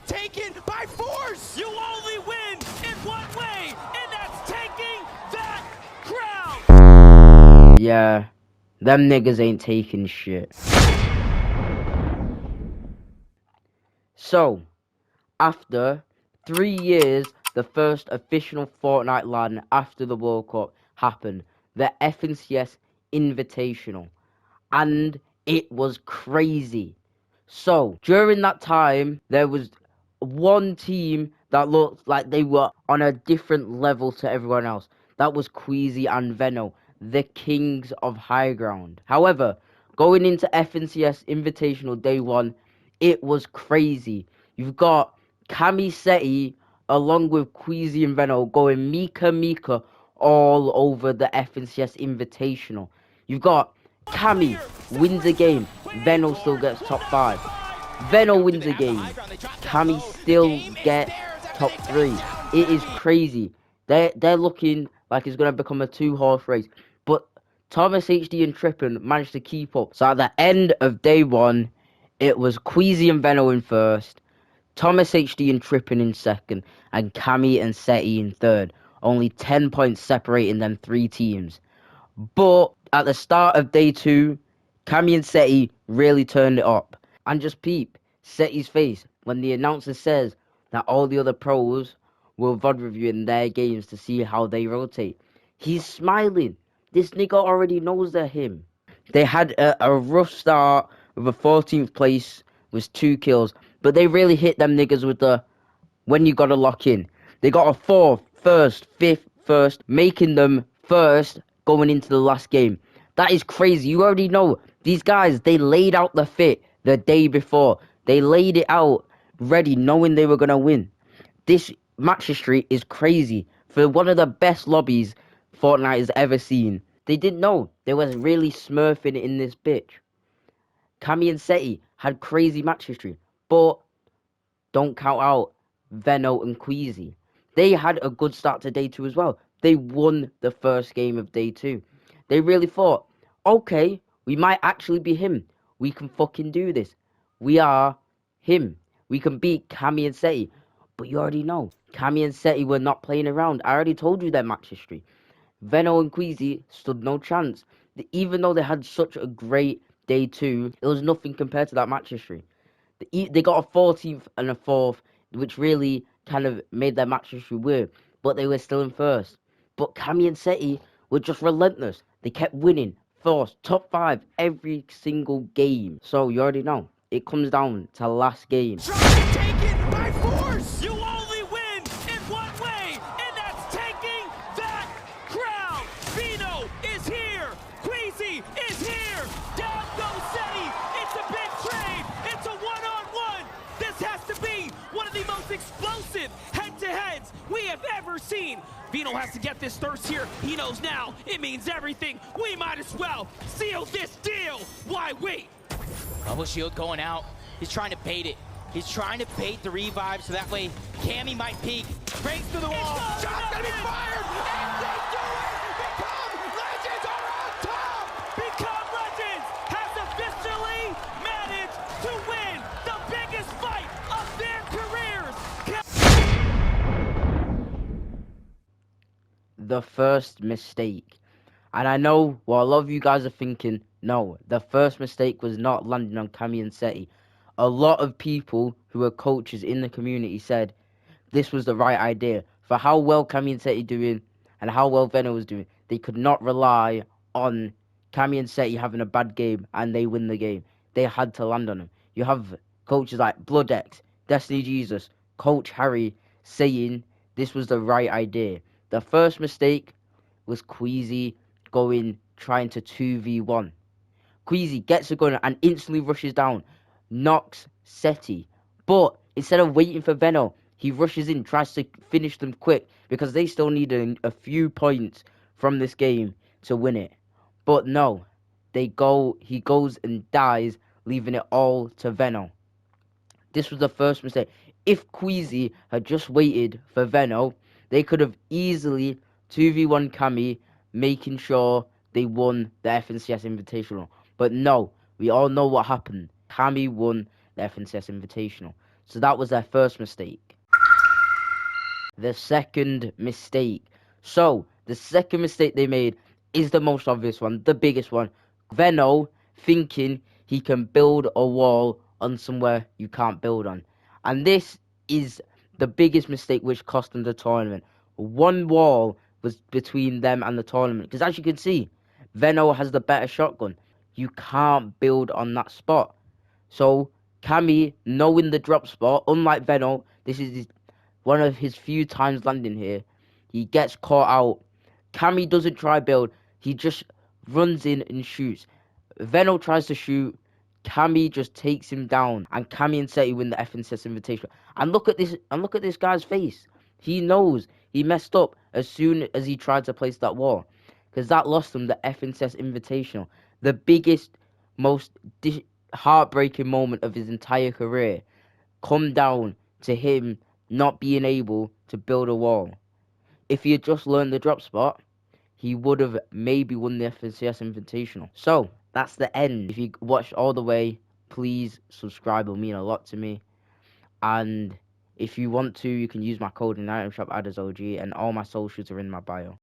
taken by force! You only win in one way, and that's taking that crown! Yeah, them niggas ain't taking shit. So, after 3 years, the first official Fortnite LAN after the World Cup happened, the FNCS Invitational, and it was crazy. So, during that time, there was one team that looked like they were on a different level to everyone else. That was Queasy and Veno, the kings of high ground. However, going into FNCS Invitational Day 1, it was crazy. You've got Cami Setty along with Queasy and Veno going Mika all over the FNCS Invitational. You've got Cami wins a game, Veno still gets top 5. Veno wins a game, Cami still gets top 3. It is crazy. They're looking like it's going to become a 2-horse race. But Thomas HD and Trippin managed to keep up. So at the end of day 1, it was Queasy and Veno in first, Thomas HD and Trippin in second, and Cami and Setty in third. Only 10 points separating them 3 teams. But at the start of day 2, Cami and Setty really turned it up. And just peep Setty's face when the announcer says that all the other pros will VOD review in their games to see how they rotate. He's smiling. This nigga already knows they're him. They had a rough start with a 14th place with 2 kills, but they really hit them niggas with the when you gotta lock in. They got a 4th, 1st, 5th, 1st, making them first going into the last game. That is crazy. You already know these guys, they laid out the fit the day before. They laid it out ready, knowing they were gonna win. This match history is crazy for one of the best lobbies Fortnite has ever seen. They didn't know they was really smurfing in this bitch. Cami and Setty had crazy match history, but don't count out Veno and Queasy. They had a good start to day 2 as well. They won the first game of day 2. They really thought, okay, we might actually be him. We can fucking do this. We are him. We can beat Cami and Setty. But you already know, Cami and Setty were not playing around. I already told you their match history. Veno and Queasy stood no chance. Even though they had such a great day 2, it was nothing compared to that match history. They got a 14th and a 4th, which really kind of made their match history weird, but they were still in first. But Cami and Setty were just relentless. They kept winning, first, top 5 every single game. So you already know, it comes down to last game. Taken by force! You only win in one way, and that's taking that crown! Veno is here! Queasy is here! Down goes Setty! It's a big trade! It's a one-on-one! This has to be one of the most explosive head-to-heads we have ever seen! Veno has to get this thirst here. He knows now it means everything. We might as well seal this deal! Why wait? Bubble shield going out. He's trying to bait it. He's trying to bait the revive so that way Cammy might peek. Breaks through the wall. Shot's gonna be fired! And they do it! Become Legends are on top! Become Legends has officially managed to win the biggest fight of their careers. The first mistake. And I know what a lot of you guys are thinking, no, the first mistake was not landing on Cami and Setty. A lot of people who are coaches in the community said this was the right idea. For how well Cami and Setty doing and how well Veno was doing, they could not rely on Cami and Setty having a bad game and they win the game. They had to land on them. You have coaches like BloodX, Destiny Jesus, Coach Harry saying this was the right idea. The first mistake was Queasy trying to 2v1. Queasy gets a gun and instantly rushes down, knocks Setty. But instead of waiting for Veno, he rushes in, tries to finish them quick because they still need a few points from this game to win it. But no, he goes and dies, leaving it all to Veno. This was the first mistake. If Queasy had just waited for Veno, they could have easily 2v1 Cami, making sure they won the FNCS Invitational. But no, we all know what happened. Cami won the FNCS Invitational. So that was their first mistake. The second mistake. So the second mistake they made is the most obvious one, the biggest one. Veno thinking he can build a wall on somewhere you can't build on. And this is the biggest mistake which cost them the tournament. One wall was between them and the tournament. Because as you can see, Veno has the better shotgun. You can't build on that spot. So Cammy, knowing the drop spot, unlike Veno, this is one of his few times landing here. He gets caught out. Cammy doesn't try build. He just runs in and shoots. Veno tries to shoot. Cammy just takes him down, and Cammy and Setty win the FNCS Invitational. And look at this! And look at this guy's face. He knows he messed up as soon as he tried to place that wall, because that lost him the FNCS Invitational, the biggest, most heartbreaking moment of his entire career. Come down to him not being able to build a wall. If he had just learned the drop spot, he would have maybe won the FNCS Invitational. So, that's the end. If you watched all the way, please subscribe. It'll mean a lot to me. And if you want to, you can use my code in the item shop, AddasOG, and all my socials are in my bio.